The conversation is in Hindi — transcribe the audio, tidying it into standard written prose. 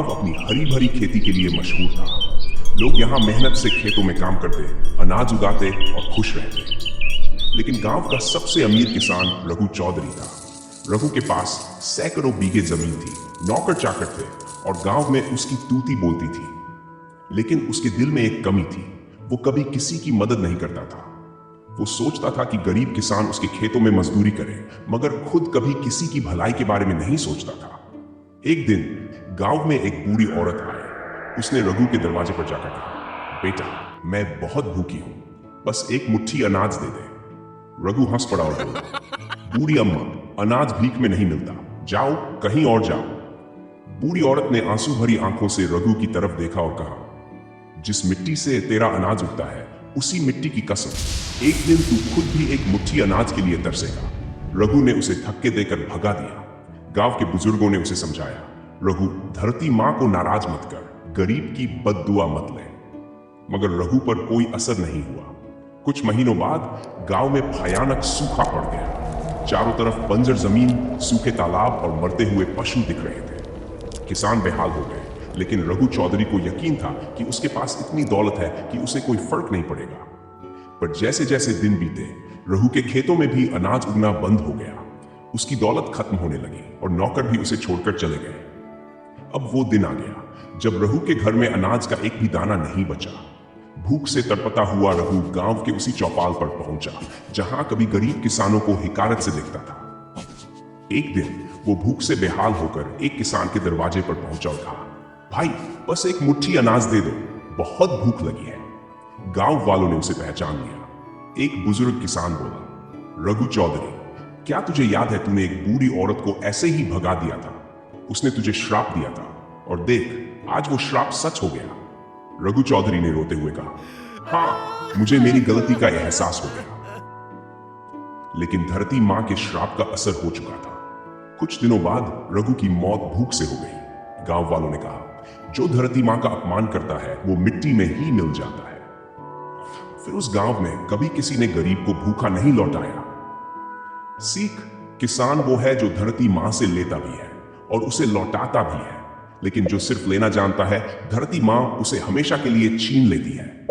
अपनी हरी भरी खेती के लिए मशहूर था। लोग यहाँ मेहनत से खेतों में काम करते, अनाज उगाते और खुश रहते। लेकिन गांव का सबसे अमीर किसान रघु चौधरी था। रघु के पास सैकड़ों बीघे जमीन थी, नौकर चाकर थे और गांव में उसकी तूती बोलती थी। लेकिन उसके दिल में एक कमी थी, वो कभी किसी की मदद नहीं करता था। वो सोचता था कि गरीब किसान उसके खेतों में मजदूरी करे, मगर खुद कभी किसी की भलाई के बारे में नहीं सोचता था। एक दिन गांव में एक बूढ़ी औरत आई। उसने रघु के दरवाजे पर जाकर कहा, बेटा, मैं बहुत भूखी हूं, बस एक मुट्ठी अनाज दे दे। रघु हंस पड़ा और बोला, बूढ़ी अम्मा, अनाज भीख में नहीं मिलता, जाओ कहीं और जाओ। बूढ़ी औरत ने आंसू भरी आंखों से रघु की तरफ देखा और कहा, जिस मिट्टी से तेरा अनाज उगता है, उसी मिट्टी की कसम, एक दिन तू खुद भी एक मुट्ठी अनाज के लिए तरसेगा। रघु ने उसे धक्के देकर भगा दिया। गांव के बुजुर्गों ने उसे समझाया, रघु, धरती मां को नाराज मत कर, गरीब की बद्दुआ मत ले। मगर रघु पर कोई असर नहीं हुआ। कुछ महीनों बाद गांव में भयानक सूखा पड़ गया। चारों तरफ बंजर जमीन, सूखे तालाब और मरते हुए पशु दिख रहे थे। किसान बेहाल हो गए, लेकिन रघु चौधरी को यकीन था कि उसके पास इतनी दौलत है कि उसे कोई फर्क नहीं पड़ेगा। पर जैसे जैसे दिन बीते, रघु के खेतों में भी अनाज उगना बंद हो गया। उसकी दौलत खत्म होने लगी और नौकर भी उसे छोड़कर चले गए। अब वो दिन आ गया जब रघु के घर में अनाज का एक भी दाना नहीं बचा। भूख से तड़पता हुआ रघु गांव के उसी चौपाल पर पहुंचा जहां कभी गरीब किसानों को हिकारत से देखता था। एक दिन वो भूख से बेहाल होकर एक किसान के दरवाजे पर पहुंचा और कहा, भाई, बस एक मुट्ठी अनाज दे दो, बहुत भूख लगी है। गांव वालों ने उसे पहचान लिया। एक बुजुर्ग किसान बोला, रघु चौधरी, क्या तुझे याद है तूने एक बूढ़ी औरत को ऐसे ही भगा दिया था? उसने तुझे श्राप दिया था और देख, आज वो श्राप सच हो गया। रघु चौधरी ने रोते हुए कहा, हाँ, मुझे मेरी गलती का एहसास हो गया। लेकिन धरती मां के श्राप का असर हो चुका था। कुछ दिनों बाद रघु की मौत भूख से हो गई। गांव वालों ने कहा, जो धरती मां का अपमान करता है वो मिट्टी में ही मिल जाता है। फिर उस गांव में कभी किसी ने गरीब को भूखा नहीं लौटाया। सीख, किसान वो है जो धरती मां से लेता भी है और उसे लौटाता भी है, लेकिन जो सिर्फ लेना जानता है, धरती मां उसे हमेशा के लिए छीन लेती है।